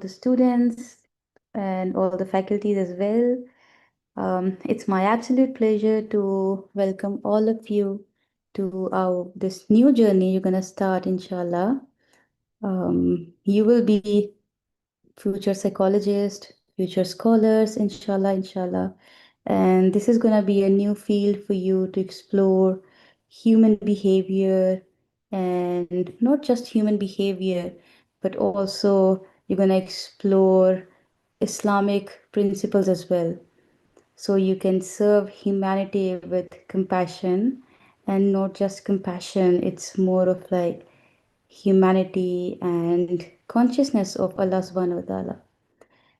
the students and all the faculties as well. It's my absolute pleasure to welcome all of you to our this new journey you're gonna start, inshallah. You will be future psychologists, future scholars, inshallah, inshallah. And this is gonna be a new field for you to explore human behavior, and not just human behavior, but also you're gonna explore Islamic principles as well. So you can serve humanity with compassion, and not just compassion, it's more of like humanity and consciousness of Allah subhanahu wa ta'ala.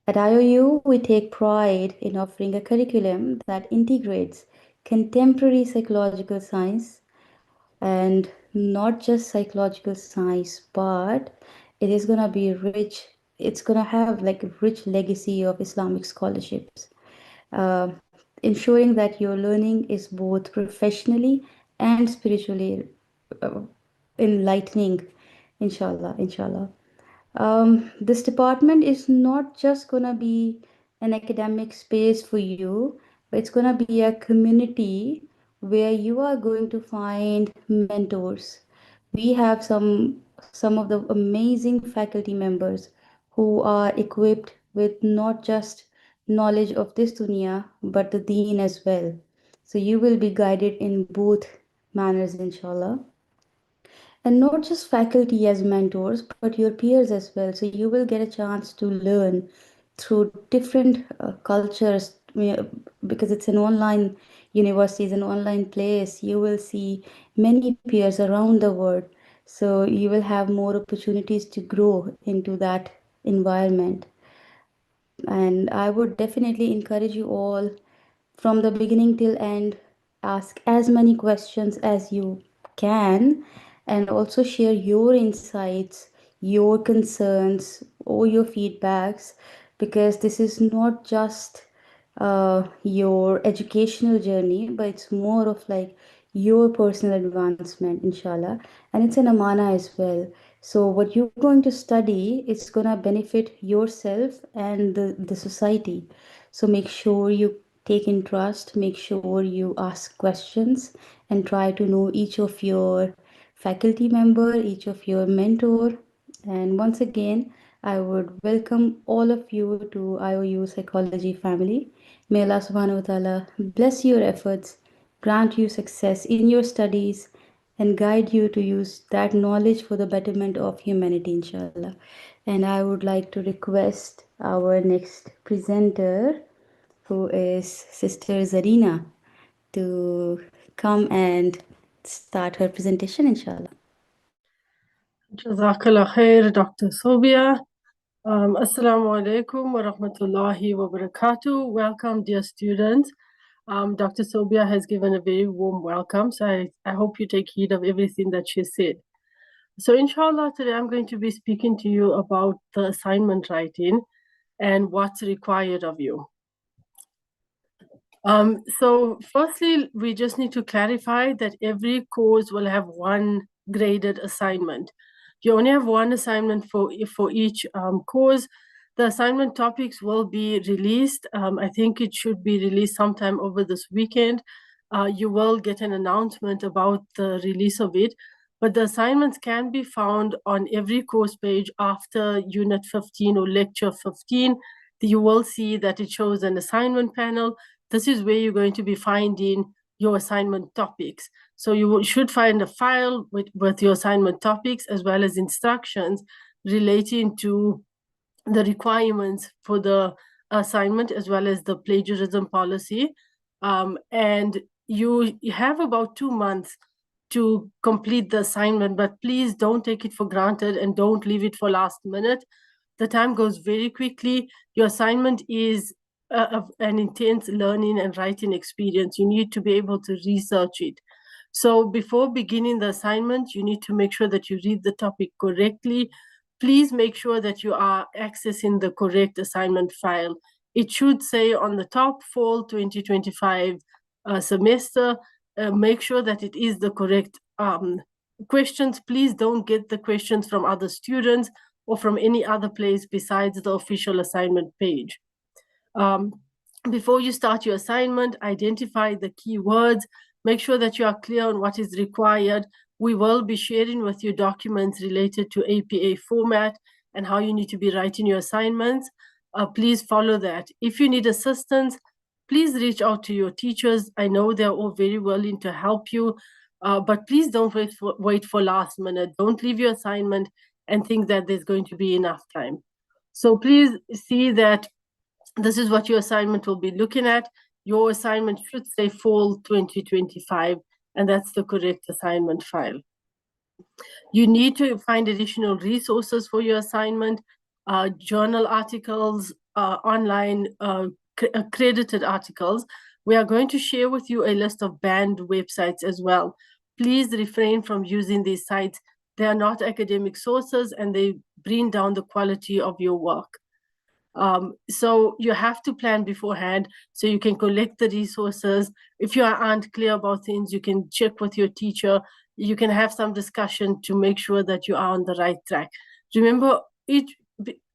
At IOU, we take pride in offering a curriculum that integrates contemporary psychological science, and not just psychological science, but it is going to be rich. It's going to have like a rich legacy of Islamic scholarships, uh, ensuring that your learning is both professionally and spiritually uh, enlightening, inshallah, inshallah. This department is not just going to be an academic space for you, but it's going to be a community where you are going to find mentors. We have some of the amazing faculty members who are equipped with not just knowledge of this dunya, but the deen as well. So you will be guided in both manners, inshallah, and not just faculty as mentors, but your peers as well. So you will get a chance to learn through different cultures, because it's an online university, it's an online place. You will see many peers around the world, so you will have more opportunities to grow into that environment. And I would definitely encourage you all, from the beginning till end, ask as many questions as you can, and also share your insights, your concerns, or your feedbacks, because this is not just your educational journey, but it's more of like your personal advancement, inshallah. And it's an amana as well. So what you're going to study, it's going to benefit yourself and the society. So make sure you take interest, make sure you ask questions, and try to know each of your faculty member, each of your mentor. And once again, I would welcome all of you to IOU Psychology family. May Allah subhanahu wa ta'ala bless your efforts, grant you success in your studies, and guide you to use that knowledge for the betterment of humanity, inshallah. And I would like to request our next presenter, who is Sister Zarina, to come and start her presentation, inshallah. Jazakallah khair, Dr. Sobia. Assalamu alaikum wa rahmatullahi wa barakatuh. Welcome, dear students. Dr. Sobia has given a very warm welcome, so I hope you take heed of everything that she said. So inshallah, today I'm going to be speaking to you about the assignment writing and what's required of you. So firstly, we just need to clarify that every course will have one graded assignment. You only have one assignment for each course. The assignment topics will be released. I think it should be released sometime over this weekend. You will get an announcement about the release of it, but the assignments can be found on every course page after Unit 15 or Lecture 15. You will see that it shows an assignment panel. This is where you're going to be finding your assignment topics. So you should find a file with your assignment topics, as well as instructions relating to the requirements for the assignment, as well as the plagiarism policy. And you have about 2 months to complete the assignment, but please don't take it for granted and don't leave it for last minute. The time goes very quickly. Your assignment is an intense learning and writing experience. You need to be able to research it. So before beginning the assignment, you need to make sure that you read the topic correctly. Please make sure that you are accessing the correct assignment file. It should say on the top, Fall 2025 semester. Make sure that it is the correct questions. Please don't get the questions from other students or from any other place besides the official assignment page. Before you start your assignment, identify the key words, make sure that you are clear on what is required. We will be sharing with you documents related to APA format and how you need to be writing your assignments. Please follow that. If you need assistance, please reach out to your teachers. I know they're all very willing to help you, but please don't wait for last minute. Don't leave your assignment and think that there's going to be enough time. So please see that this is what your assignment will be looking at. Your assignment should say fall 2025, and that's the correct assignment file. You need to find additional resources for your assignment, journal articles, online accredited articles. We are going to share with you a list of banned websites as well. Please refrain from using these sites. They are not academic sources and they bring down the quality of your work. So you have to plan beforehand so you can collect the resources. If you aren't clear about things, you can check with your teacher. You can have some discussion to make sure that you are on the right track. Remember,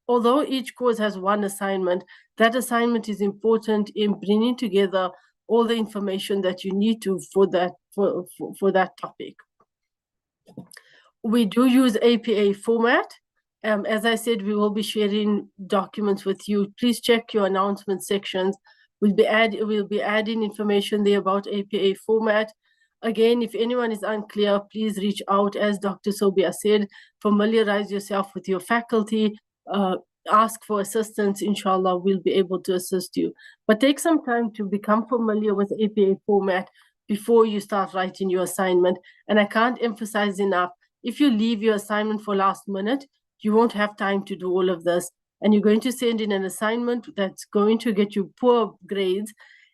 although each course has one assignment, that assignment is important in bringing together all the information that you need to for that topic. We do use APA format. As I said, we will be sharing documents with you. Please check your announcement sections. We'll be adding information there about APA format. Again, if anyone is unclear, please reach out. As Dr. Sobia said, familiarize yourself with your faculty, ask for assistance. Inshallah, we'll be able to assist you. But take some time to become familiar with APA format before you start writing your assignment. And I can't emphasize enough, if you leave your assignment for last minute, you won't have time to do all of this. And you're going to send in an assignment that's going to get you poor grades,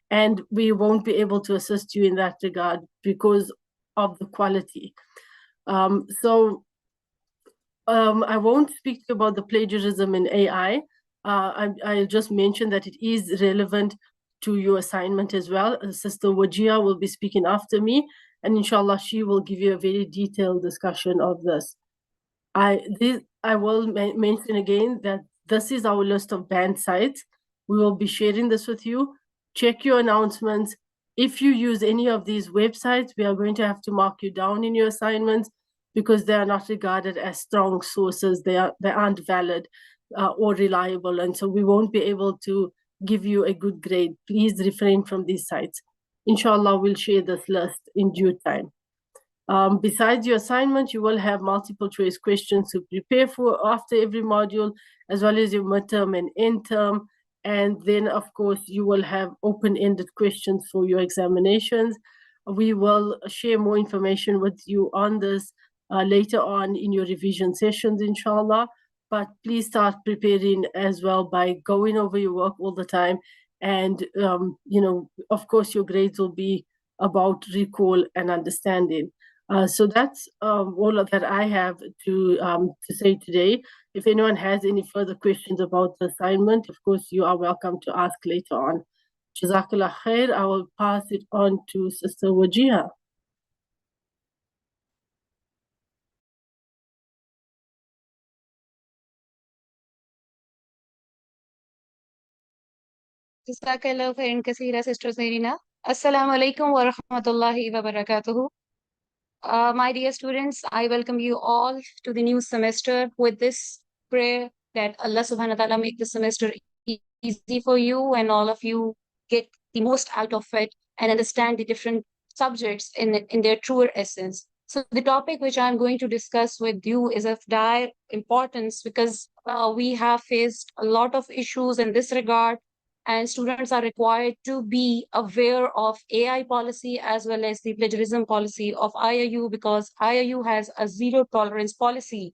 and we won't be able to assist you in that regard because of the quality. I won't speak to you about the plagiarism in AI. I'll just mention that it is relevant to your assignment as well. Sister Wajia will be speaking after me, and inshallah, she will give you a very detailed discussion of this. I will mention again that this is our list of banned sites. We will be sharing this with you. Check your announcements. If you use any of these websites, we are going to have to mark you down in your assignments because they are not regarded as strong sources. They aren't valid or reliable, and so we won't be able to give you a good grade. Please refrain from these sites. Inshallah, we'll share this list in due time. Besides your assignment, you will have multiple choice questions to prepare for after every module, as well as your midterm and end term. And then, of course, you will have open-ended questions for your examinations. We will share more information with you on this later on in your revision sessions, inshallah. But please start preparing as well by going over your work all the time. And, of course, your grades will be about recall and understanding. So that's all that I have to say today. If anyone has any further questions about the assignment, of course, you are welcome to ask later on. Jazakallah khair. I will pass it on to Sister Wajiha. Jazakallah khairan kaseera, Sister Zarina. Assalamu alaikum wa rahmatullahi wa barakatuhu. My dear students, I welcome you all to the new semester with this prayer that Allah subhanahu wa ta'ala make the semester easy for you and all of you get the most out of it and understand the different subjects in their truer essence. So the topic which I'm going to discuss with you is of dire importance because we have faced a lot of issues in this regard, and students are required to be aware of AI policy as well as the plagiarism policy of IIU, because IIU has a zero tolerance policy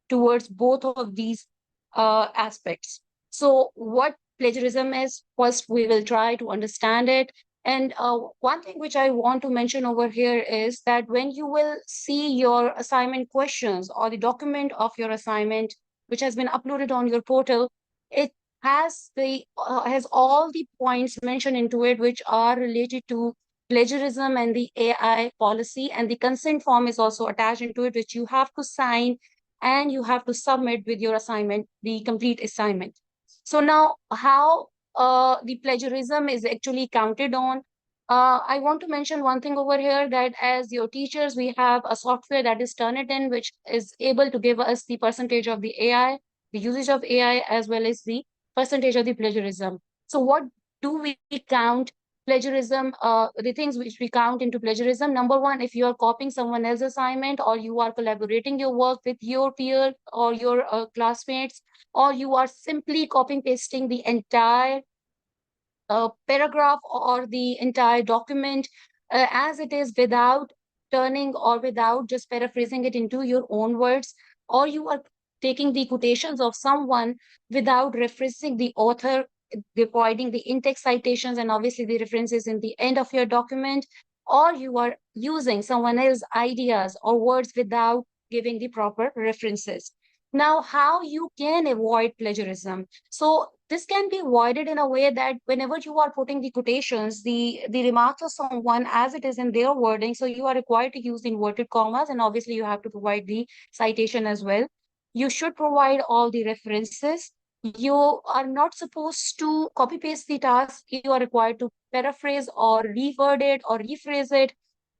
towards both of these aspects. So what plagiarism is, first we will try to understand it. And one thing which I want to mention over here is that when you will see your assignment questions or the document of your assignment, which has been uploaded on your portal, it has all the points mentioned into it which are related to plagiarism and the AI policy, and the consent form is also attached into it, which you have to sign and you have to submit with your assignment, the complete assignment. So now how the plagiarism is actually counted on. I want to mention one thing over here, that as your teachers, we have a software that is Turnitin, which is able to give us the percentage of the AI, the usage of AI, as well as the percentage of the plagiarism. So what do we count plagiarism? The things which we count into plagiarism: number one, if you are copying someone else's assignment, or you are collaborating your work with your peer or your classmates, or you are simply copying pasting the entire paragraph or the entire document as it is, without turning or without just paraphrasing it into your own words, or you are taking the quotations of someone without referencing the author, providing the in-text citations and obviously the references in the end of your document, or you are using someone else's ideas or words without giving the proper references. Now, how you can avoid plagiarism? So this can be avoided in a way that whenever you are putting the quotations, the remarks of someone as it is in their wording, so you are required to use the inverted commas, and obviously you have to provide the citation as well. You should provide all the references. You are not supposed to copy paste the task. You are required to paraphrase or reword it or rephrase it.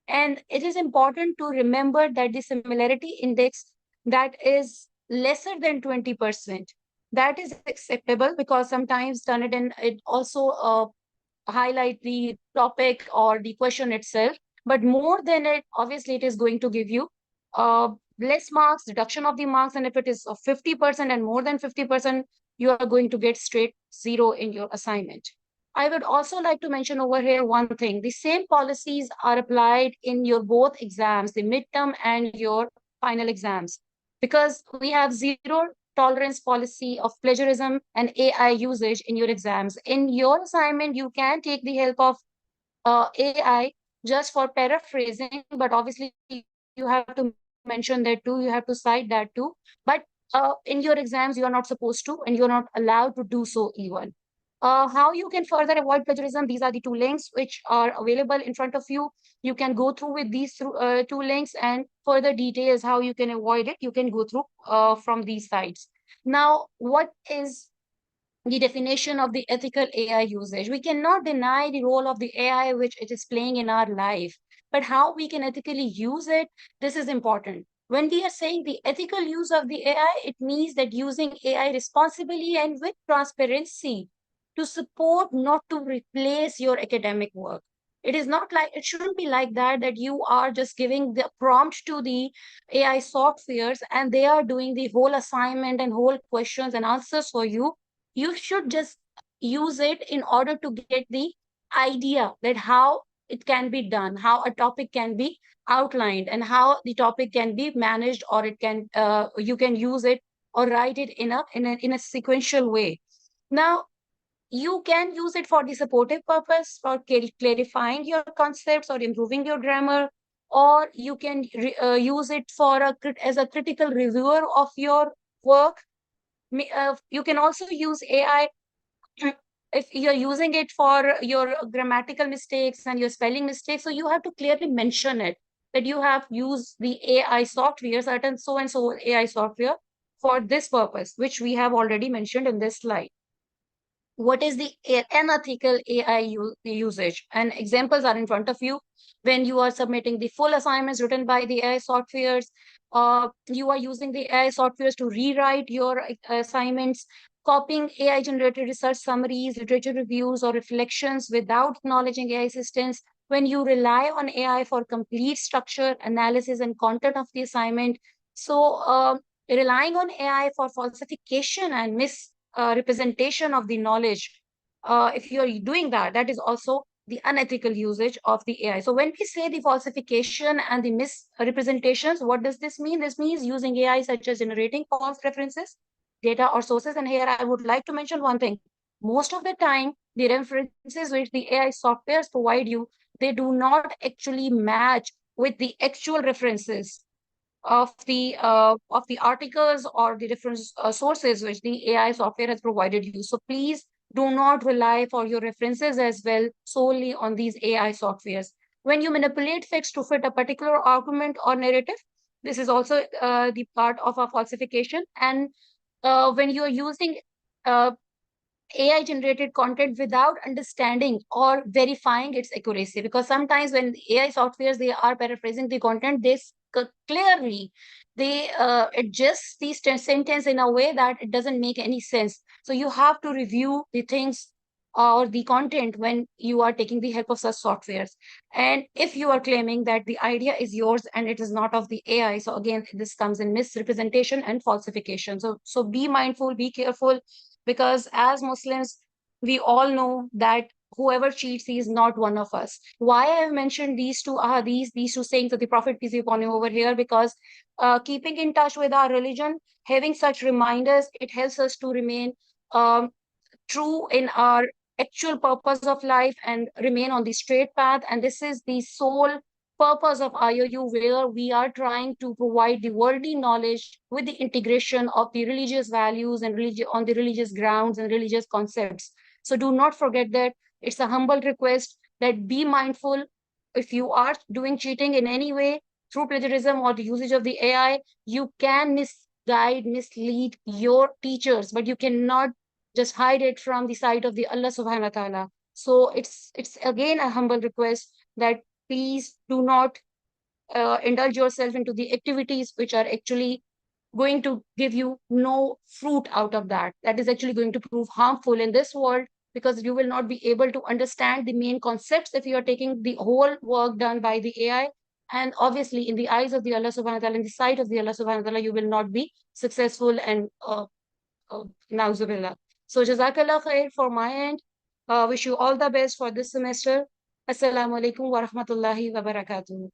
And it is important to remember that the similarity index that is lesser than 20%, that is acceptable, because sometimes Turnitin, it also highlight the topic or the question itself. But more than it, obviously, it is going to give you less marks, deduction of the marks. And if it is of 50% and more than 50%, you are going to get straight 0 in your assignment. I would also like to mention over here one thing. The same policies are applied in your both exams, the midterm and your final exams, because we have zero tolerance policy of plagiarism and AI usage in your exams. In your assignment, you can take the help of AI just for paraphrasing, but obviously you have to mention that too, you have to cite that too. But in your exams, you are not supposed to, and you're not allowed to do so even. How you can further avoid plagiarism? These are the two links which are available in front of you. You can go through with these two links, and further details how you can avoid it, you can go through from these sites. Now, what is the definition of the ethical AI usage? We cannot deny the role of the AI which it is playing in our life, but how we can ethically use it, this is important. When we are saying the ethical use of the AI, it means that using AI responsibly and with transparency to support, not to replace your academic work. It is not like, it shouldn't be like that, that you are just giving the prompt to the AI softwares and they are doing the whole assignment and whole questions and answers for you. You should just use it in order to get the idea that how it can be done, how a topic can be outlined, and how the topic can be managed, or it can you can use it or write it in a sequential way. Now, you can use it for the supportive purpose, for clarifying your concepts or improving your grammar, or you can use it for as a critical reviewer of your work. You can also use AI if you're using it for your grammatical mistakes and your spelling mistakes. So you have to clearly mention it, that you have used the AI software, certain so and so AI software, for this purpose, which we have already mentioned in this slide. What is the unethical AI usage? And examples are in front of you. When you are submitting the full assignments written by the AI softwares, you are using the AI softwares to rewrite your assignments, copying AI-generated research summaries, literature reviews, or reflections without acknowledging AI assistance. When you rely on AI for complete structure, analysis, and content of the assignment. So relying on AI for falsification and misrepresentation of the knowledge, if you're doing that, that is also the unethical usage of the AI. So when we say the falsification and the misrepresentations, what does this mean? This means using AI such as generating false references, data, or sources. And here I would like to mention one thing. Most of the time, the references which the AI softwares provide you, they do not actually match with the actual references of the articles or the different sources which the AI software has provided you. So please do not rely for your references as well solely on these AI softwares. When you manipulate facts to fit a particular argument or narrative, This is also the part of a falsification. And when you're using uh, AI generated content without understanding or verifying its accuracy, because sometimes when AI softwares they are paraphrasing the content, clearly they adjust these sentence in a way that it doesn't make any sense. So you have to review the things or the content when you are taking the help of such softwares. And if you are claiming that the idea is yours and it is not of the AI, so again this comes in misrepresentation and falsification. So be mindful, be careful, because as Muslims, we all know that whoever cheats, he is not one of us. Why I have mentioned these two these two sayings of the Prophet, peace be upon him, over here, because keeping in touch with our religion, having such reminders, it helps us to remain um, true in our actual purpose of life and remain on the straight path. And this is the sole purpose of IOU, where we are trying to provide the worldly knowledge with the integration of the religious values and on the religious grounds and religious concepts. So do not forget that. It's a humble request that be mindful. If you are doing cheating in any way through plagiarism or the usage of the AI, you can misguide, mislead your teachers, but you cannot just hide it from the sight of the Allah subhanahu wa ta'ala. So it's again a humble request that please do not indulge yourself into the activities which are actually going to give you no fruit out of that. That is actually going to prove harmful in this world, because you will not be able to understand the main concepts if you are taking the whole work done by the AI. And obviously, in the eyes of the Allah subhanahu wa ta'ala, in the sight of the Allah subhanahu wa ta'ala, you will not be successful and Nauzubillah. So Jazakallah khair for my end. Wish you all the best for this semester. Assalamu alaikum wa rahmatullahi wa barakatuh.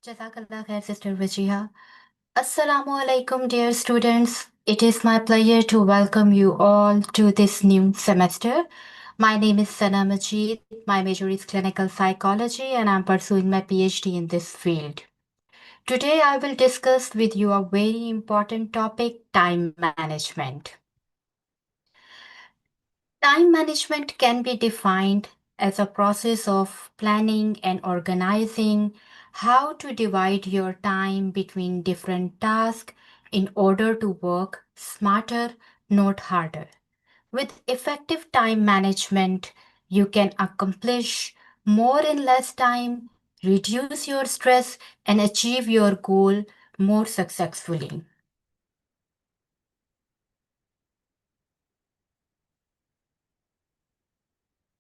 Jazakallah khair, Sister Vajiha. Assalamu alaikum, dear students. It is my pleasure to welcome you all to this new semester. My name is Sana Majid. My major is clinical psychology, and I'm pursuing my PhD in this field. Today, I will discuss with you a very important topic, time management. Time management can be defined as a process of planning and organizing how to divide your time between different tasks in order to work smarter, not harder. With effective time management, you can accomplish more in less time, reduce your stress, and achieve your goal more successfully.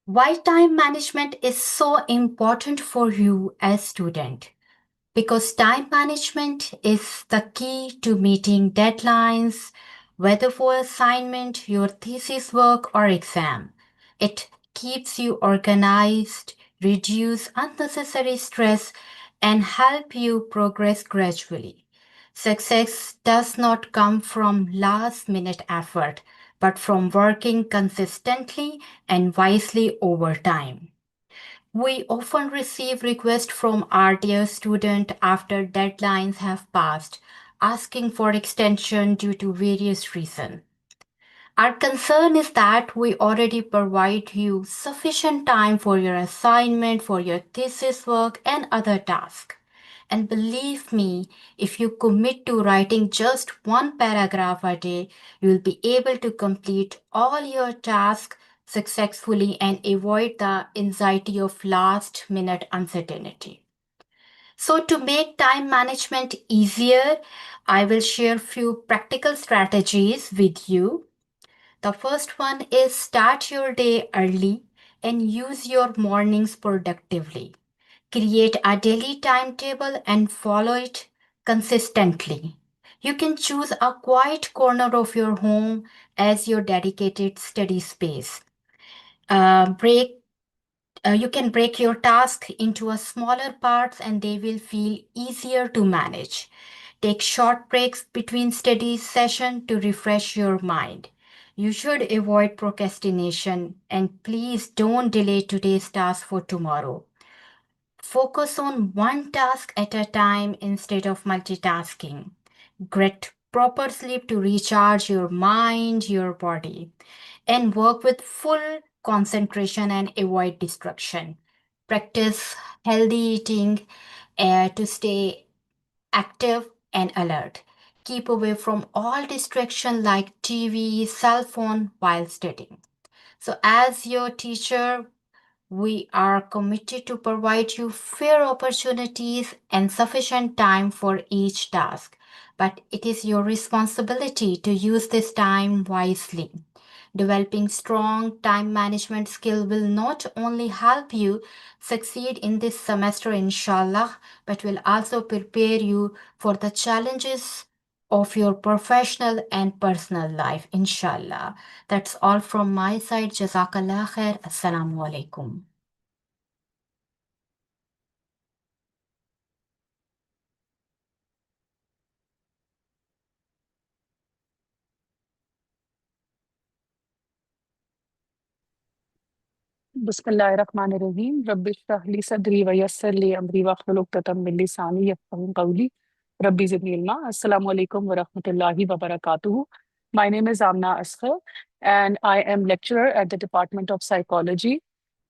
Why time management is so important for you as student? Because time management is the key to meeting deadlines, whether for assignment, your thesis work, or exam. It keeps you organized, reduce unnecessary stress, and help you progress gradually. Success does not come from last minute effort, but from working consistently and wisely over time. We often receive requests from our dear student after deadlines have passed, asking for extension due to various reasons. Our concern is that we already provide you sufficient time for your assignment, for your thesis work, and other tasks. And believe me, if you commit to writing just one paragraph a day, you will be able to complete all your tasks successfully and avoid the anxiety of last minute uncertainty. So, to make time management easier, I will share few practical strategies with you. The first one is start your day early and use your mornings productively. Create a daily timetable and follow it consistently. You can choose a quiet corner of your home as your dedicated study space. Break You can break your task into a smaller parts and they will feel easier to manage. Take short breaks between study sessions to refresh your mind. You should avoid procrastination and please don't delay today's task for tomorrow. Focus on one task at a time instead of multitasking. Get proper sleep to recharge your mind, your body, and work with full concentration and avoid distraction. Practice healthy eating to stay active and alert. Keep away from all distraction like TV, cell phone while studying. So as your teacher, we are committed to provide you fair opportunities and sufficient time for each task, but it is your responsibility to use this time wisely. Developing strong time management skill will not only help you succeed in this semester, inshallah, but will also prepare you for the challenges of your professional and personal life, inshallah. That's all from my side. Jazakallah khair. Assalamu alaikum. Bismillahirrahmanirrahim. Rabbi shrah li sadri wa yassir li amri wahlul 'uqdatam min lisani yafqahu qawli. Rabbi zidni ilma. Assalamu alaikum wa rahmatullahi wa barakatuhu. My name is Amna Asghar, and I am lecturer at the Department of Psychology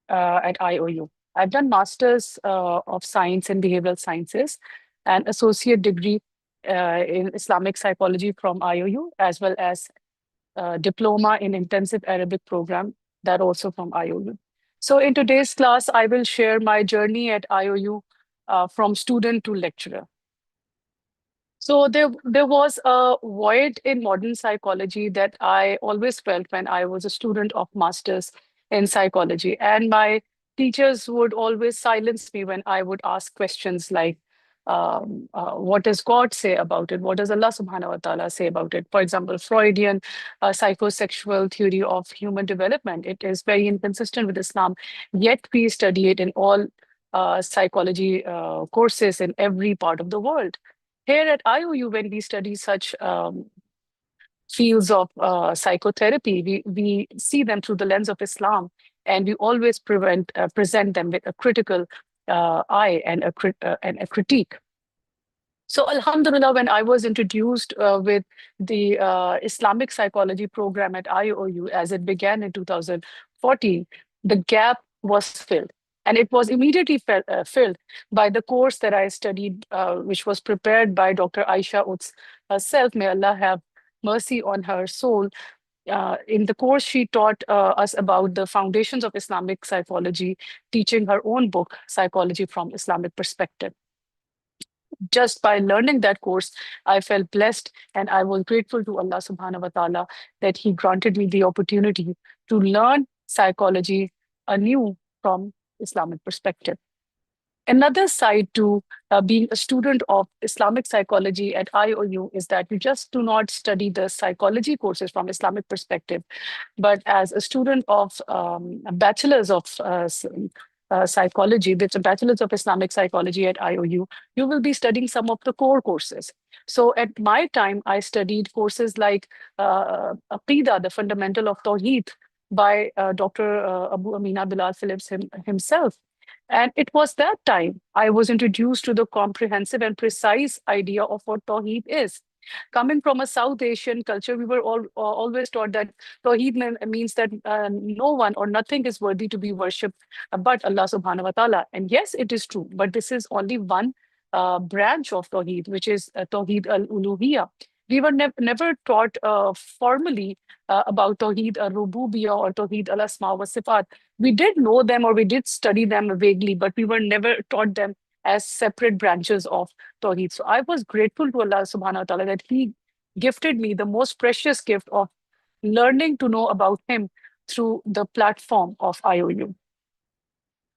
at IOU. I've done Masters of Science in Behavioral Sciences and associate degree in Islamic Psychology from IOU, as well as diploma in intensive Arabic program, that also from IOU. So in today's class, I will share my journey at IOU from student to lecturer. So there was a void in modern psychology that I always felt when I was a student of masters in psychology. And my teachers would always silence me when I would ask questions like, what does God say about it? What does Allah subhanahu wa ta'ala say about it? For example, Freudian psychosexual theory of human development. It is very inconsistent with Islam, yet we study it in all psychology courses in every part of the world. Here at IOU, when we study such fields of psychotherapy, we see them through the lens of Islam, and we always present them with a critical eye and a critique. So, Alhamdulillah, when I was introduced with the Islamic psychology program at IOU as it began in 2014, the gap was filled. And it was immediately filled by the course that I studied, which was prepared by Dr. Aisha Uts herself. May Allah have mercy on her soul. In the course, she taught us about the foundations of Islamic psychology, teaching her own book, Psychology from Islamic Perspective. Just by learning that course, I felt blessed, and I was grateful to Allah subhanahu wa ta'ala that He granted me the opportunity to learn psychology anew from Islamic perspective. Another side to being a student of Islamic psychology at IOU is that you just do not study the psychology courses from Islamic perspective, but as a student of a bachelor's of psychology, it's a bachelor's of Islamic psychology at IOU, you will be studying some of the core courses. So at my time, I studied courses like Aqidah, the fundamental of Tawheed, by Dr. Abu Amina Bilal Phillips himself. And it was that time I was introduced to the comprehensive and precise idea of what Tawheed is. Coming from a South Asian culture, we were always taught that Tawheed means that no one or nothing is worthy to be worshipped but Allah subhanahu wa ta'ala. And yes, it is true, but this is only one branch of Tawheed, which is Tawheed al-Uluhiyya. We were never taught formally about Tawheed al-Rububiyya or Tawheed al-Asma wa Sifat. We did know them or we did study them vaguely, but we were never taught them as separate branches of Tawheed. So I was grateful to Allah subhanahu wa ta'ala that He gifted me the most precious gift of learning to know about Him through the platform of IOU.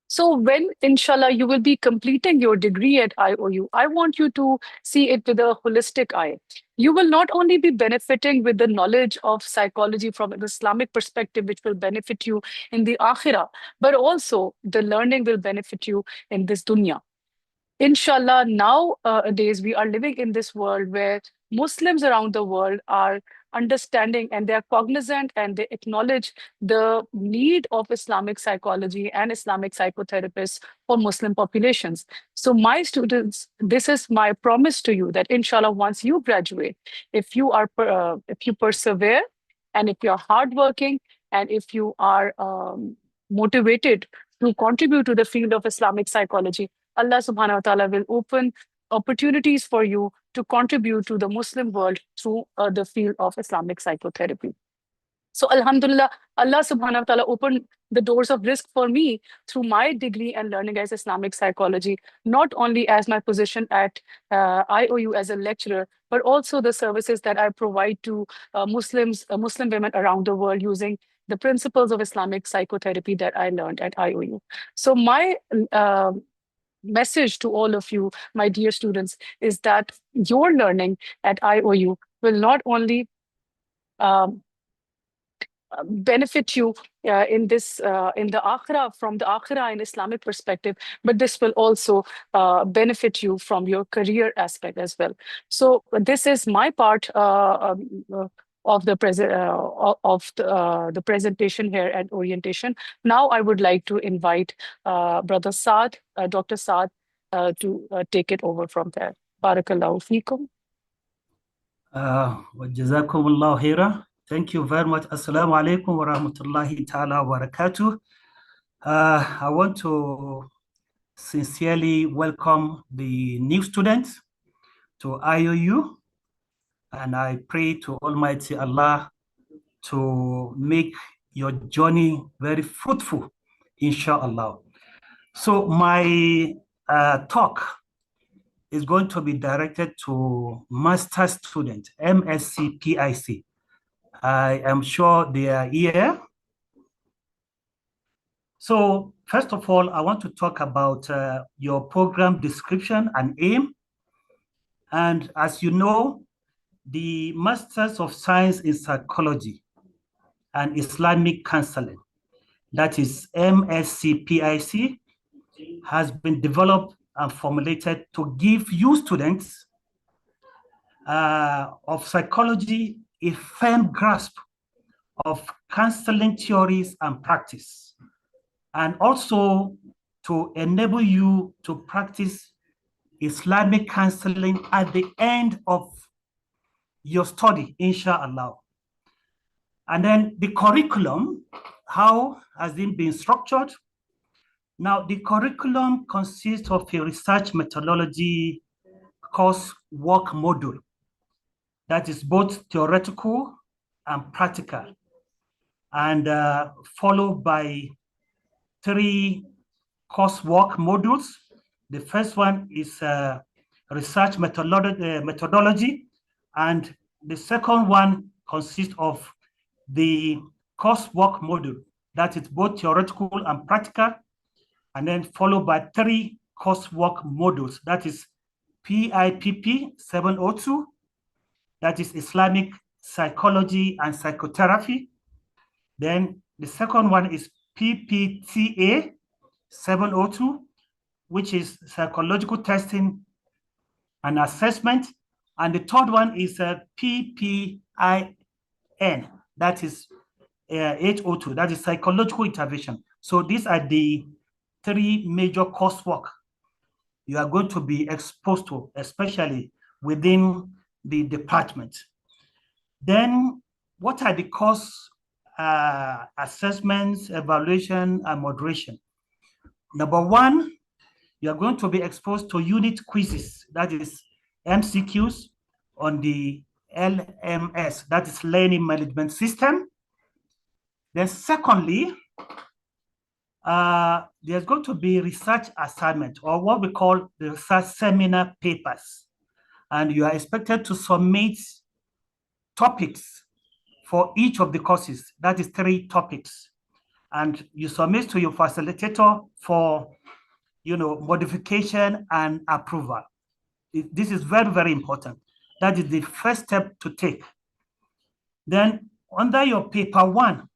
So when, inshallah, you will be completing your degree at IOU, I want you to see it with a holistic eye. You will not only be benefiting with the knowledge of psychology from an Islamic perspective, which will benefit you in the akhirah, but also the learning will benefit you in this dunya. Inshallah, nowadays we are living in this world where Muslims around the world are understanding and they are cognizant and they acknowledge the need of Islamic psychology and Islamic psychotherapists for Muslim populations. So, my students, this is my promise to you that inshallah, once you graduate, if you persevere and if you're hardworking and if you are motivated to contribute to the field of Islamic psychology, Allah subhanahu wa ta'ala will open opportunities for you to contribute to the Muslim world through the field of Islamic psychotherapy. So Alhamdulillah, Allah subhanahu wa ta'ala opened the doors of risk for me through my degree and learning as Islamic psychology, not only as my position at IOU as a lecturer, but also the services that I provide to Muslim women around the world using the principles of Islamic psychotherapy that I learned at IOU. So my message to all of you, my dear students, is that your learning at IOU will not only benefit you in the akhirah, from the akhirah and Islamic perspective, but this will also benefit you from your career aspect as well. So this is my part of the presentation here at orientation. Now I would like to invite Brother Saad, Dr. Saad, to take it over from there. Barakallahu feekum. Jazakumullahu khaira. Thank you very much. Assalamu alaikum wa rahmatullahi ta'ala wa barakatuh. I want to sincerely welcome the new students to IOU, and I pray to Almighty Allah to make your journey very fruitful, inshallah. So my talk is going to be directed to master student, MSc PIC. I am sure they are here. So first of all, I want to talk about your program description and aim. And as you know, the Masters of Science in Psychology and Islamic Counseling, that is MSc PIC, has been developed and formulated to give you students of psychology a firm grasp of counseling theories and practice, and also to enable you to practice Islamic counseling at the end of your study, inshallah. And then the curriculum, how has it been structured? Now, the curriculum consists of a research methodology course work module that is both theoretical and practical, and followed by 3 coursework modules. The first one is research methodology, and the second one consists of the coursework module that is both theoretical and practical, and then followed by 3 coursework modules, that is PIPP 702, that is Islamic Psychology and Psychotherapy. Then the second one is PPTA 702, which is Psychological Testing and Assessment. And the third one is PPIN, that is 802, that is Psychological Intervention. So these are the 3 major coursework you are going to be exposed to, especially within the department. Then what are the course assessments, evaluation, and moderation? Number 1, you are going to be exposed to unit quizzes, that is MCQs on the LMS, that is Learning Management System. Then secondly, there's going to be research assignment, or what we call the research seminar papers. And you are expected to submit topics for each of the courses, that is 3 topics. And you submit to your facilitator for, modification and approval. This is very, very important. That is the first step to take. Then under your paper 1,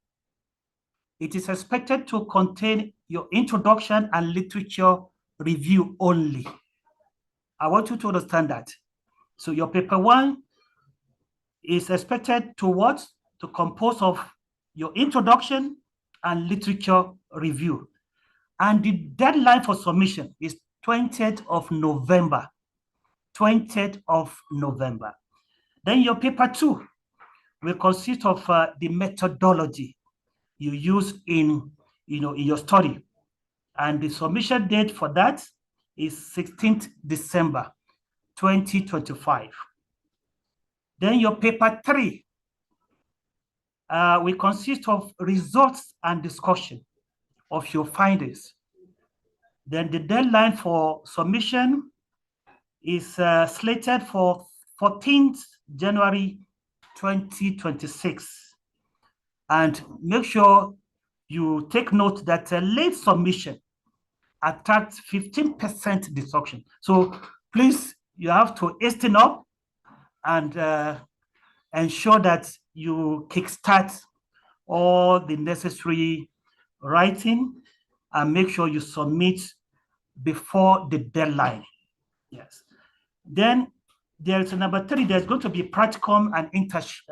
it is expected to contain your introduction and literature review only. I want you to understand that. So your paper one is expected to what? To compose of your introduction and literature review. And the deadline for submission is 20th of November. 20th of November. Then your paper two will consist of the methodology you use in your study. And the submission date for that is 16th December 2025. Then your paper three will consist of results and discussion of your findings. Then the deadline for submission is slated for 14th January 2026. And make sure you take note that a late submission attracts 15% deduction. So please, you have to hasten up and ensure that you kickstart all the necessary writing and make sure you submit before the deadline. Yes. Then there's number three, there's going to be practicum and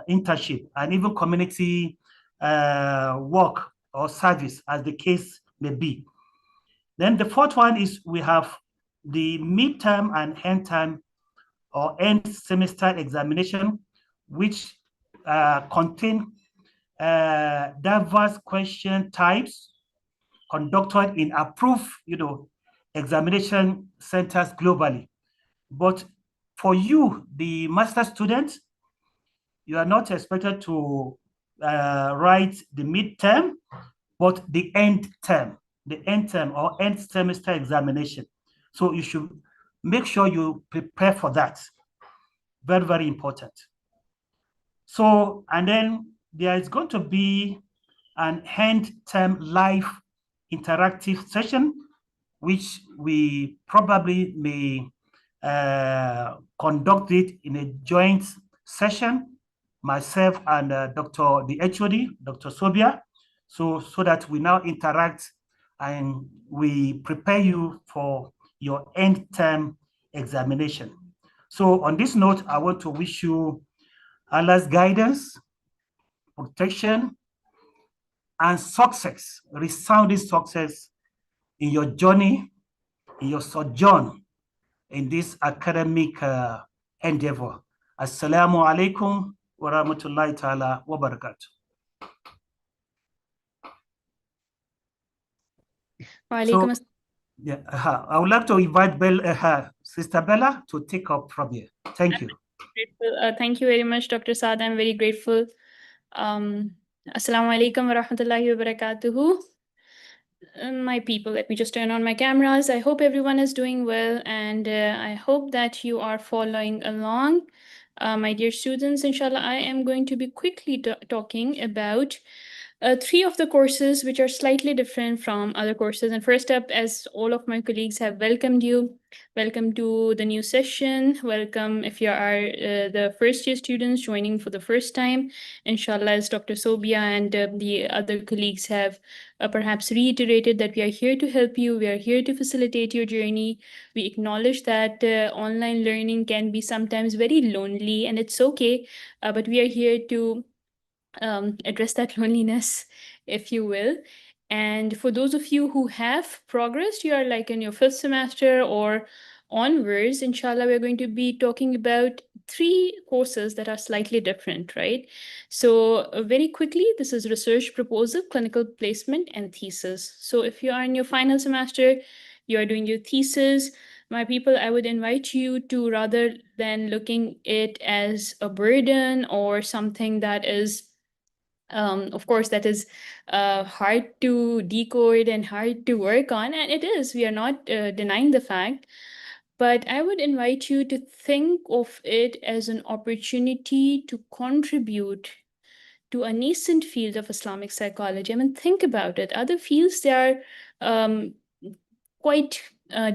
internship and even community work or service as the case may be. Then the fourth one is we have the midterm and end time or end semester examination, which contain diverse question types conducted in approved, examination centers globally. But for you, the master student, you are not expected to write the midterm, but the end term or end semester examination. So you should make sure you prepare for that. Very, very important. So, and then there is going to be an end term live interactive session, which we probably may conduct it in a joint session, myself and the HOD, Dr. Sobia, so that we now interact and we prepare you for your end term examination. So on this note, I want to wish you Allah's guidance, protection, and success, resounding success in your journey, in your sojourn in this academic endeavor. Assalamu alaikum wa rahmatullahi ta'ala wa barakatuh. So, yeah, I would like to invite Sister Bella to take up from here. Thank you. Thank you very much, Dr. Saad. I'm very grateful. Assalamu alaikum wa rahmatullahi wa barakatuhu. My people, let me just turn on my cameras. I hope everyone is doing well, and I hope that you are following along. My dear students, inshallah, I am going to be quickly talking about three of the courses which are slightly different from other courses. And first up, as all of my colleagues have welcomed you, welcome to the new session. Welcome if you are the first year students joining for the first time. Inshallah, as Dr. Sobia and the other colleagues have perhaps reiterated, that we are here to help you. We are here to facilitate your journey. We acknowledge that online learning can be sometimes very lonely, and it's okay, but we are here to address that loneliness, if you will. And for those of you who have progressed, you are like in your fifth semester or onwards, inshallah, we're going to be talking about three courses that are slightly different, right? So very quickly, this is research proposal, clinical placement, and thesis. So if you are in your final semester, you are doing your thesis, my people, I would invite you to, rather than looking it as a burden or something that is of course, that is hard to decode and hard to work on, and it is. We are not denying the fact, but I would invite you to think of it as an opportunity to contribute to a nascent field of Islamic psychology. I mean, think about it. Other fields, they are quite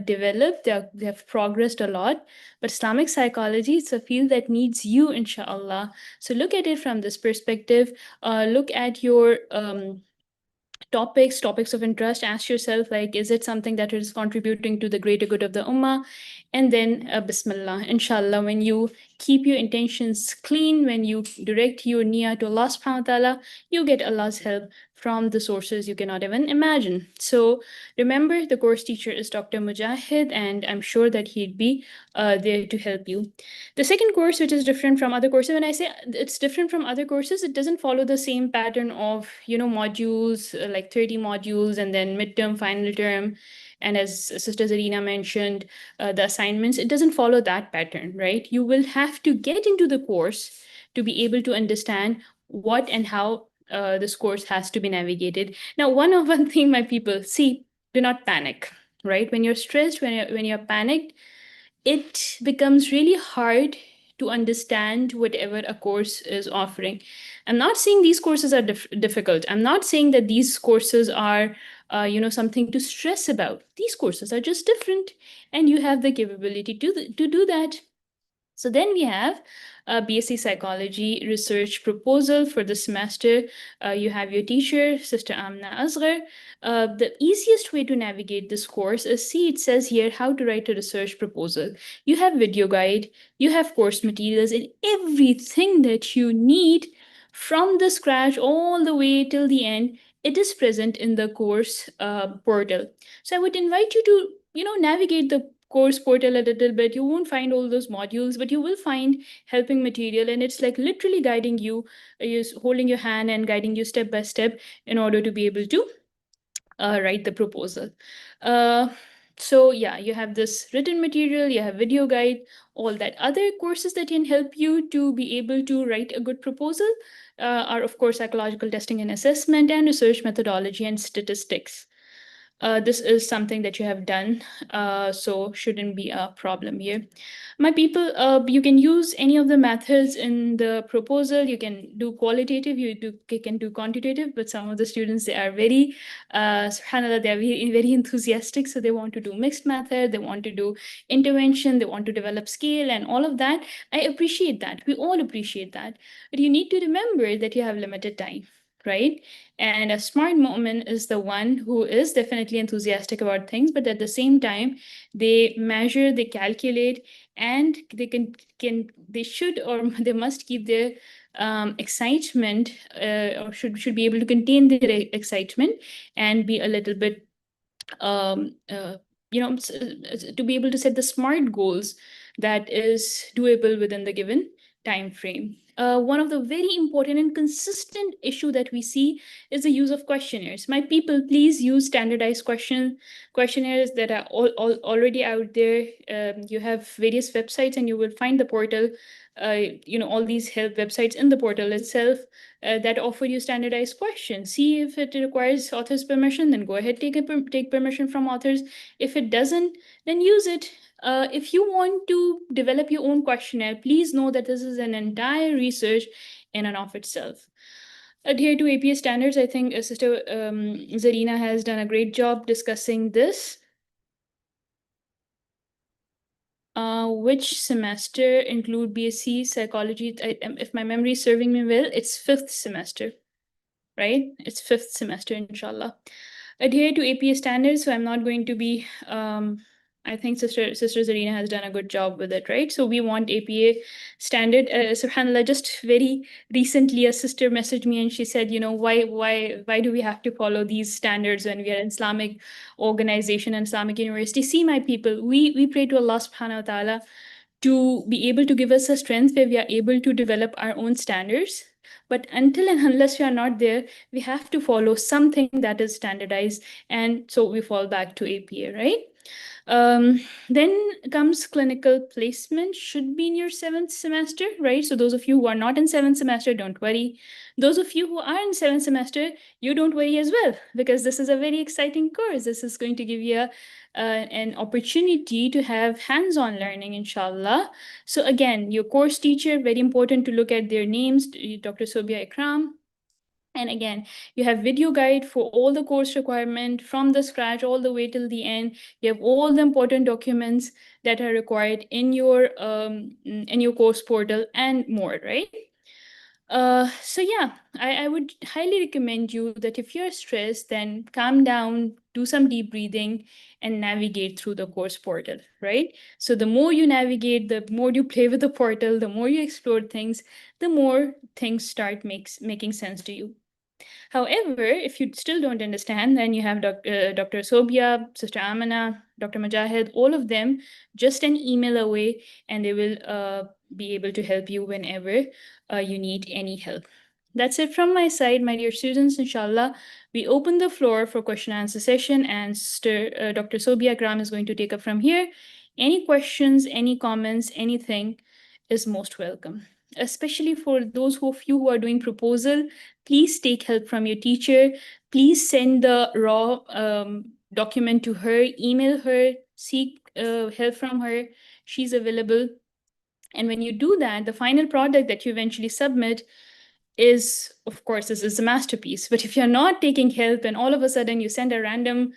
developed, they have progressed a lot, but Islamic psychology, it's a field that needs you, inshallah. So look at it from this perspective. Look at your topics of interest. Ask yourself, like, is it something that is contributing to the greater good of the ummah? And then Bismillah, inshallah, when you keep your intentions clean, when you direct your niyyah to Allah subhanahu wa ta'ala, you get Allah's help from the sources you cannot even imagine. So remember, the course teacher is Dr. Mujahid, and I'm sure that he'd be there to help you. The second course, which is different from other courses, when I say it's different from other courses, it doesn't follow the same pattern of, modules, like 30 modules, and then midterm, final term. And as Sister Zarina mentioned, the assignments, it doesn't follow that pattern, right? You will have to get into the course to be able to understand what and how this course has to be navigated. Now, one thing, my people, see, do not panic, right? When you're stressed, when you're panicked, it becomes really hard to understand whatever a course is offering. I'm not saying these courses are difficult. I'm not saying that these courses are, something to stress about. These courses are just different, and you have the capability to do that. So then we have a BSc Psychology research proposal for the semester. You have your teacher, Sister Amna Asghar. The easiest way to navigate this course is, see, it says here how to write a research proposal. You have video guide, you have course materials, and everything that you need from the scratch all the way till the end, it is present in the course portal. So I would invite you to, navigate the course portal a little bit. You won't find all those modules, but you will find helping material, and it's like literally guiding you, holding your hand and guiding you step by step in order to be able to write the proposal. So yeah, you have this written material, you have video guide, all that. Other courses that can help you to be able to write a good proposal are, of course, psychological testing and assessment, and research methodology and statistics. This is something that you have done, so shouldn't be a problem here. My people, you can use any of the methods in the proposal. You can do qualitative, you can do quantitative, but some of the students, they are very, subhanAllah, they are very, very enthusiastic, so they want to do mixed method, they want to do intervention, they want to develop scale and all of that. I appreciate that. We all appreciate that. But you need to remember that you have limited time, right? And a smart mu'min is the one who is definitely enthusiastic about things, but at the same time, they measure, they calculate, and they they should, or they must keep their excitement, or should be able to contain their excitement and be a little bit, to be able to set the smart goals that is doable within the given time frame. One of the very important and consistent issue that we see is the use of questionnaires. My people, please use standardized questionnaires that are already out there. You have various websites, and you will find the portal, all these help websites in the portal itself that offer you standardized questions. See if it requires author's permission, then go ahead, take permission from authors. If it doesn't, then use it. If you want to develop your own questionnaire, please know that this is an entire research in and of itself. Adhere to APA standards. I think Sister Zarina has done a great job discussing this. Which semester include BSc Psychology? If my memory is serving me well, it's 5th semester, right? It's 5th semester, inshallah. Adhere to APA standards, so I'm not going to be, I think Sister Zarina has done a good job with it, right? So we want APA standard. SubhanAllah, just very recently, a sister messaged me and she said, why do we have to follow these standards when we are an Islamic organization and Islamic university? See, my people, we pray to Allah subhanahu wa ta'ala to be able to give us a strength where we are able to develop our own standards. But until and unless we are not there, we have to follow something that is standardized. And so we fall back to APA, right? Then comes clinical placement, should be in your 7th semester, right? So those of you who are not in 7th semester, don't worry. Those of you who are in 7th semester, you don't worry as well, because this is a very exciting course. This is going to give you an opportunity to have hands-on learning, inshallah. So again, your course teacher, very important to look at their names, Dr. Sobia, Ikram. And again, you have video guide for all the course requirement from the scratch all the way till the end. You have all the important documents that are required in your course portal and more, right? So yeah, I would highly recommend you that if you're stressed, then calm down, do some deep breathing, and navigate through the course portal, right? So the more you navigate, the more you play with the portal, the more you explore things, the more things start making sense to you. However, if you still don't understand, then you have Dr. Sobia, Sister Amana, Dr. Mujahid, all of them just an email away, and they will be able to help you whenever you need any help. That's it from my side, my dear students. Inshallah, we open the floor for question and answer session, and Dr. Sobia Ikram is going to take up from here. Any questions, any comments, anything is most welcome. Especially for those of you who are doing proposal, please take help from your teacher. Please send the raw document to her, email her, seek help from her. She's available. And when you do that, the final product that you eventually submit is, of course, this is a masterpiece. But if you're not taking help and all of a sudden you send a random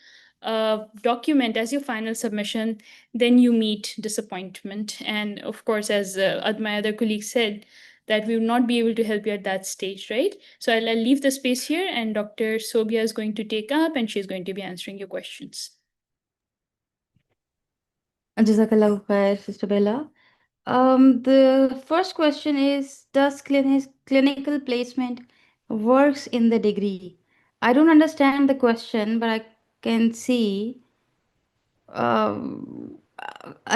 document as your final submission, then you meet disappointment. And of course, as my other colleague said, that we will not be able to help you at that stage, right? So I'll leave the space here, and Dr. Sobia is going to take up, and she's going to be answering your questions. Jazakallahu khair, Sister Bella. The first question is, does clinical placement works in the degree? I don't understand the question, but I can see. I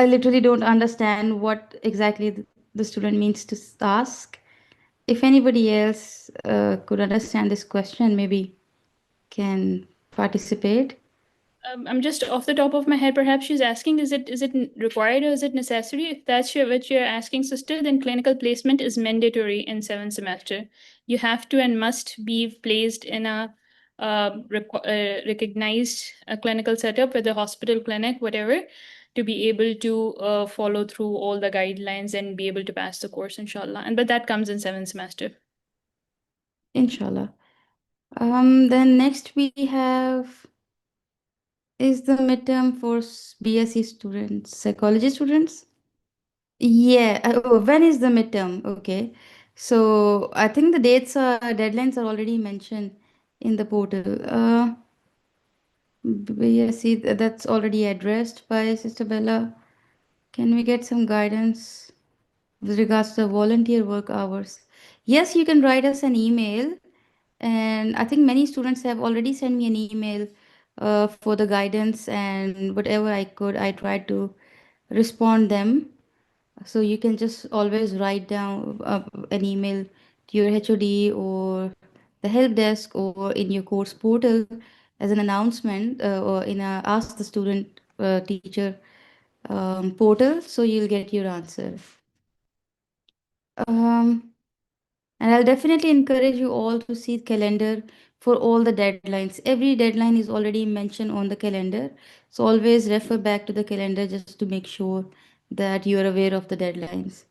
literally don't understand what exactly the student means to ask. If anybody else could understand this question, maybe can participate. I'm just off the top of my head. Perhaps she's asking, is it required or is it necessary? If that's what you're asking, sister, then clinical placement is mandatory in 7th semester. You have to and must be placed in a recognized clinical setup, whether hospital, clinic, whatever, to be able to follow through all the guidelines and be able to pass the course, inshallah. But that comes in 7th semester. Inshallah. Then next we have, is the midterm for BSc students, psychology students? Yeah. Oh, when is the midterm? Okay. So I think the deadlines are already mentioned in the portal. BSc, that's already addressed by Sister Bella. Can we get some guidance with regards to volunteer work hours? Yes, you can write us an email. And I think many students have already sent me an email for the guidance, and whatever I could, I tried to respond them. So you can just always write down an email to your HOD or the help desk or in your course portal as an announcement or in a ask the student teacher portal. So you'll get your answer. Um, And I'll definitely encourage you all to see calendar for all the deadlines. Every deadline is already mentioned on the calendar. So always refer back to the calendar just to make sure that you are aware of the deadlines.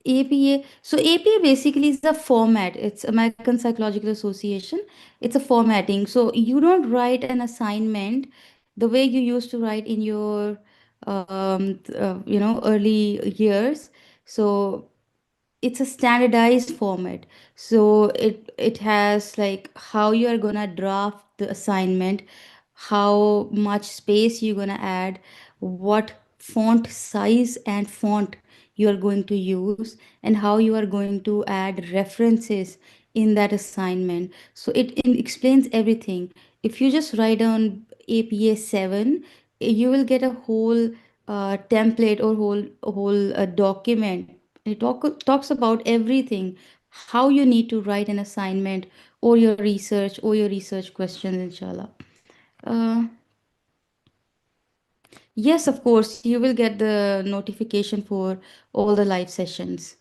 APA. So APA basically is a format. It's American Psychological Association. It's a formatting. So you don't write an assignment the way you used to write in your early years. So it's a standardized format, so it has like how you are gonna draft the assignment, how much space you're gonna add, what font size and font you are going to use, and how you are going to add references in that assignment. So it explains everything. If you just write down APA 7, you will get a whole template or whole document. Talks about everything, how you need to write an assignment or your research questions, inshallah. uh, yes, of course, you will get the notification for all the live sessions.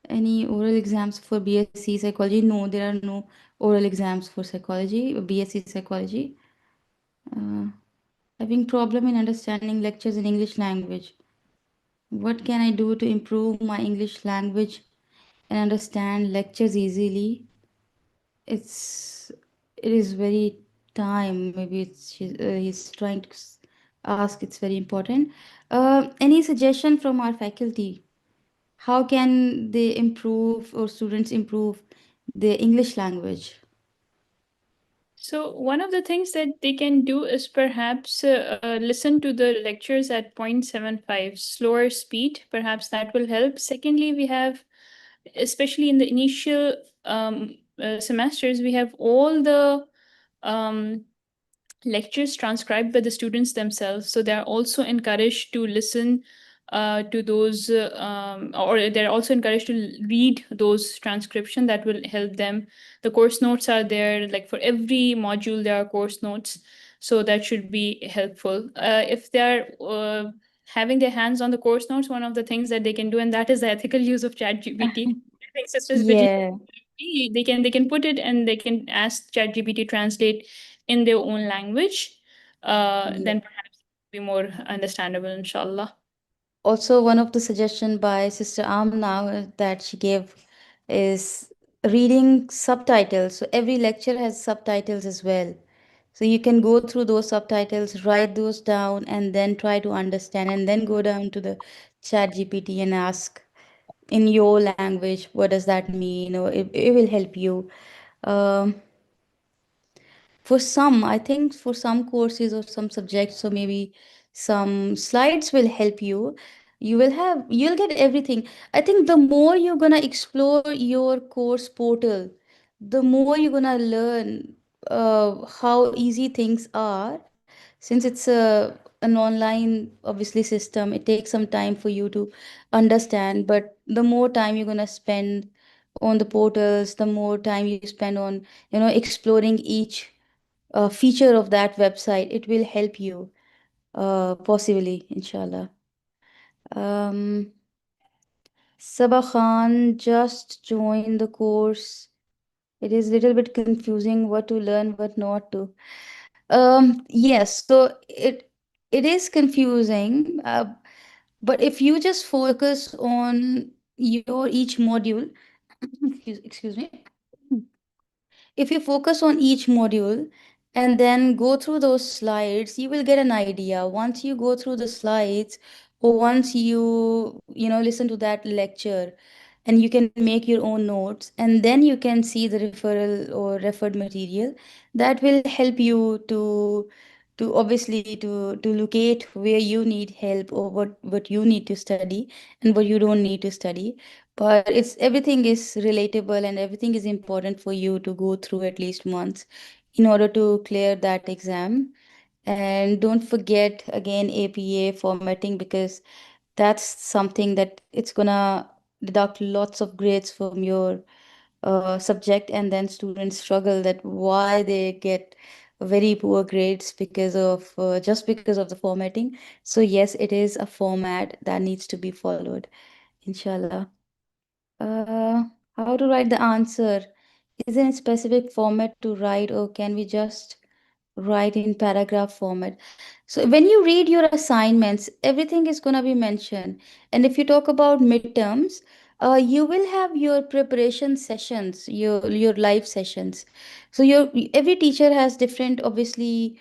Any oral exams for BSc psychology? No, there are no oral exams for psychology, BSc psychology. uh, Having problem in understanding lectures in English language. What can I do to improve my English language and understand lectures easily? It's it is very time. Maybe he's trying to ask. It's very important. Any suggestion from our faculty? how can they improve or students improve their English language? So one of the things that they can do is perhaps listen to the lectures at 0.75 slower speed. Perhaps that will help. Secondly, we have, especially in the initial semesters, we have all the um, lectures transcribed by the students themselves. So they're also encouraged to listen to those, or they're also encouraged to read those transcription that will help them. The course notes are there, like for every module, there are course notes. So that should be helpful. If they're having their hands on the course notes, one of the things that they can do, and that is the ethical use of ChatGPT. I think Sisters Yeah. they can put it and they can ask ChatGPT translate in their own language, Yeah. then perhaps it'll be more understandable, inshallah. Also, one of the suggestion by Sister Amna that she gave is reading subtitles. So every lecture has subtitles as well. So you can go through those subtitles, write those down, and then try to understand, and then go down to the chat GPT and ask in your language, what does that mean? Or it will help you. Um, for some, I think for some courses or some subjects, or maybe some slides will help you. You'll get everything. I think the more you're gonna explore your course portal, the more you're gonna learn how easy things are. Since it's an online obviously system, it takes some time for you to understand, but the more time you're gonna spend on the portals, the more time you spend on exploring each feature of that website, it will help you possibly, inshallah. Um, Sabah Khan just joined the course. It is a little bit confusing what to learn, what not to. Yes, so it is confusing, but if you just focus on your each module, excuse me, if you focus on each module and then go through those slides, you will get an idea. Once you go through the slides, or once you listen to that lecture, and you can make your own notes, and then you can see the referral or referred material, that will help you to obviously to locate where you need help, or what you need to study and what you don't need to study. But it's everything is relatable, and everything is important for you to go through at least once in order to clear that exam. And don't forget again APA formatting, because that's something that it's gonna deduct lots of grades from your subject, and then students struggle that why they get very poor grades because of just because of the formatting. So yes, it is a format that needs to be followed, inshallah. uh, how to write the answer? Is there a specific format to write, or can we just write in paragraph format? So when you read your assignments, everything is going to be mentioned. And if you talk about midterms, you will have your preparation sessions, your live sessions. So every teacher has different, obviously,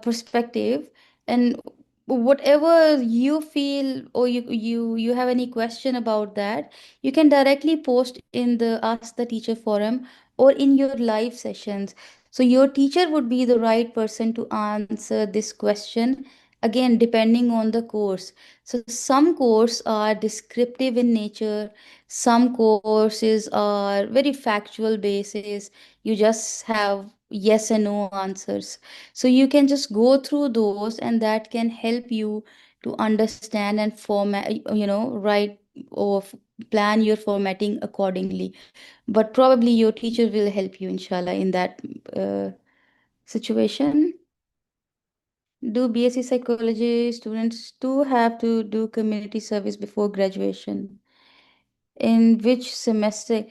perspective, and whatever you feel, or you have any question about that, you can directly post in the Ask the Teacher forum or in your live sessions. So your teacher would be the right person to answer this question, again depending on the course. So some courses are descriptive in nature, some courses are very factual basis. You just have yes and no answers. So you can just go through those, and that can help you to understand and format, write or plan your formatting accordingly. But probably your teacher will help you, inshallah, in that uh, situation. Do BSc psychology students do have to do community service before graduation? In which semester?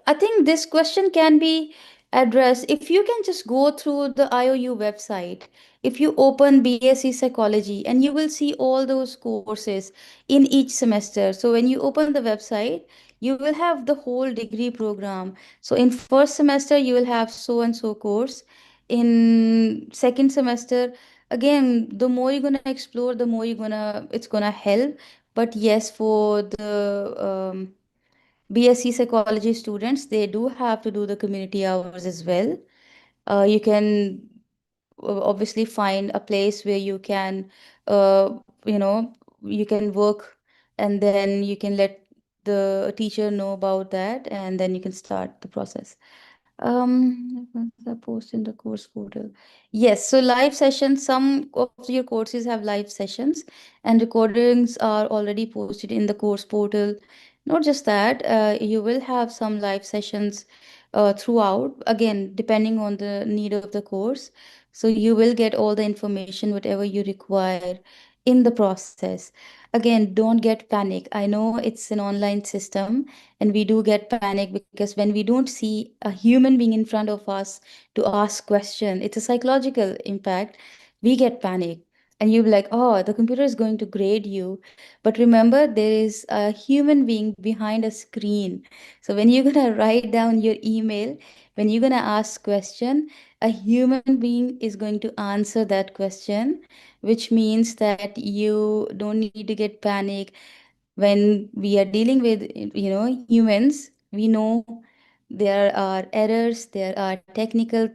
I think this question can be addressed if you can just go through the IOU website. If you open BSc Psychology, and you will see all those courses in each semester. So when you open the website, you will have the whole degree program. So in first semester, you will have so and so course. In second semester, again, the more you're gonna explore, the more it's gonna help. But yes, for the BSc psychology students, they do have to do the community hours as well. You can obviously find a place where you can, you know, you can work, and then you can let the teacher know about that, and then you can start the process. The post in the course portal. Yes, so live sessions, some of your courses have live sessions, and recordings are already posted in the course portal. Not just that, you will have some live sessions throughout, again, depending on the need of the course. So you will get all the information, whatever you require in the process. Again, don't get panic. I know it's an online system, and we do get panic because when we don't see a human being in front of us to ask question, it's a psychological impact. We get panic, and you'll be like, oh, the computer is going to grade you. But remember, there is a human being behind a screen. So when you're gonna write down your email, when you're gonna ask question, a human being is going to answer that question, which means that you don't need to get panic. When we are dealing with, humans, we know there are errors, there are technical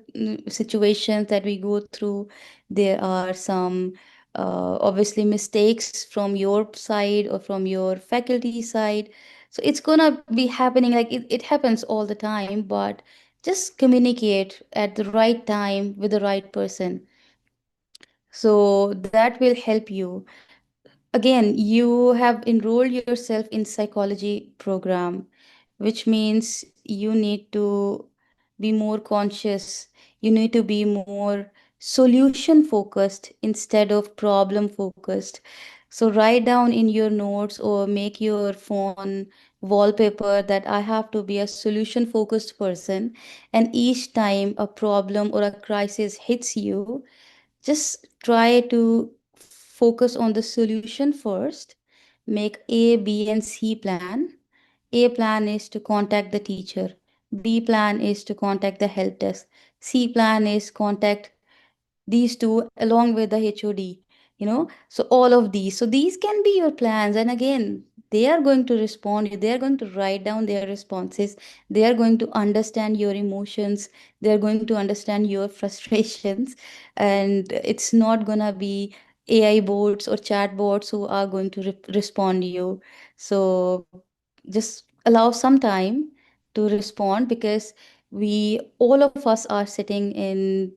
situations that we go through, there are some obviously mistakes from your side or from your faculty side. So it's gonna be happening, like it happens all the time, but just communicate at the right time with the right person, so that will help you. Again, you have enrolled yourself in psychology program, which means you need to be more conscious. You need to be more solution focused instead of problem focused. So write down in your notes or make your phone wallpaper that I have to be a solution focused person. And each time a problem or a crisis hits you, just try to focus on the solution first. Make A, B, and C plan. A plan is to contact the teacher. B plan is to contact the help desk. C plan is contact these two along with the HOD, so all of these. So these can be your plans. And again, they are going to respond. They are going to write down their responses. They are going to understand your emotions. They are going to understand your frustrations. And it's not going to be AI bots or chat bots who are going to respond to you. So just allow some time to respond, because we all of us are sitting in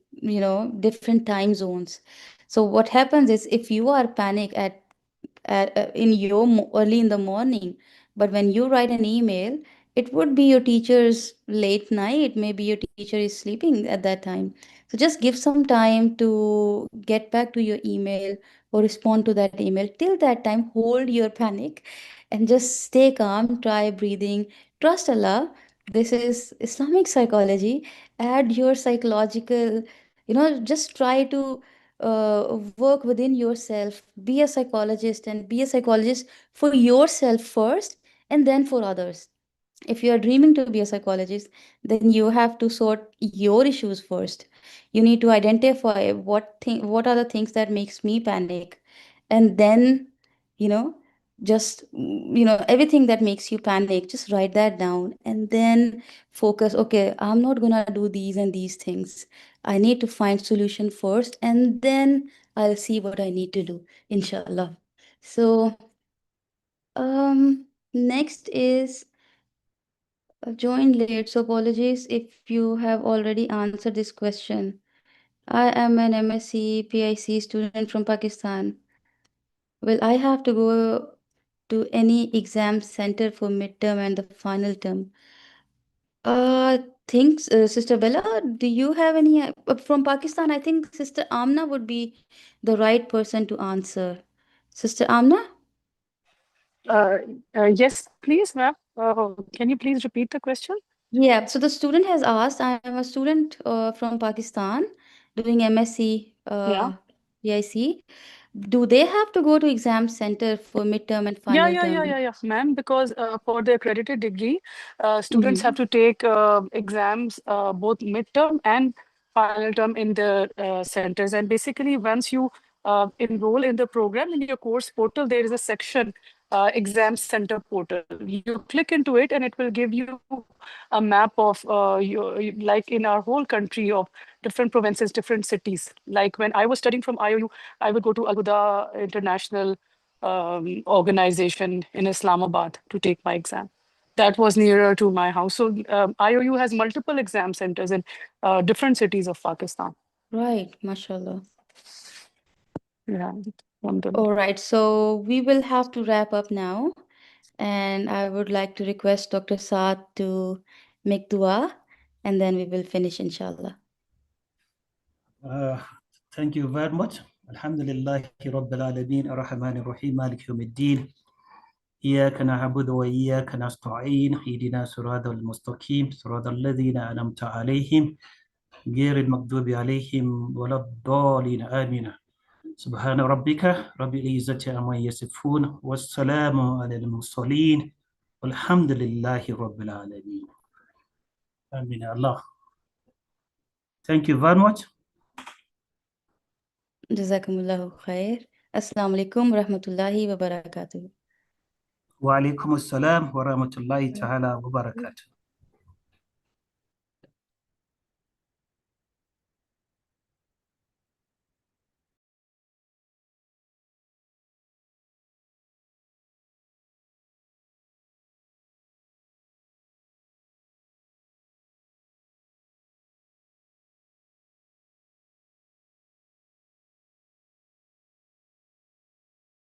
different time zones. So what happens is, if you are panic in your early in the morning, but when you write an email, it would be your teacher's late night, maybe your teacher is sleeping at that time. So just give some time to get back to your email or respond to that email. Till that time, hold your panic and just stay calm, try breathing, trust Allah. This is Islamic psychology. Add your psychological, just try to work within yourself. Be a psychologist, and be a psychologist for yourself first, and then for others. If you are dreaming to be a psychologist, then you have to sort your issues first. You need to identify what are the things that makes me panic, and then, you know just everything that makes you panic, just write that down, and then focus. Okay, I'm not gonna do these and these things. I need to find solution first, and then I'll see what I need to do, inshallah. So next is joined late. So apologies if you have already answered this question. I am an MSc PIC student from Pakistan. Will I have to go to any exam center for midterm and the final term? Thanks, Sister Bella. Do you have any from Pakistan? I think Sister Amna would be the right person to answer. Sister Amna? Uh, yes, please, ma'am. Can you please repeat the question? Yeah, so the student has asked, I am a student from Pakistan doing MSc Yeah. PIC. Do they have to go to exam center for midterm and final term? Yeah, ma'am, because for the accredited degree, students Mm-hmm. have to take exams, both midterm and final term in the centers. And basically, once you enroll in the program, in your course portal, there is a section exam center portal. You click into it and it will give you a map of like in our whole country of different provinces, different cities. Like when I was studying from IOU, I would go to Al Huda International organization in Islamabad to take my exam. That was nearer to my house. So IOU has multiple exam centers in different cities of Pakistan. Right, mashallah. Yeah. Alhamdulillah. All right, so we will have to wrap up now. And I would like to request Dr. Saad to make dua, and then we will finish, inshallah. Thank you very much. Alhamdulillah Rabbil Alameen Ar-Rahman Ar-Rahim Malik Yawmiddin. إياك نعبد وإياك نستعين اهدنا صراط المستقيم صراط الذين أنعمت عليهم غير المغضوب عليهم ولا الضالين آمين سبحان ربك رب العزة عما يصفون والسلام على المرسلين والحمد لله رب العالمين. آمين Allah. Thank you very much. Jazakumullahu khair. Assalamu alaikum wa rahmatullahi wa barakatuh. Wa alaikum assalam wa rahmatullahi ta'ala wa barakatuh.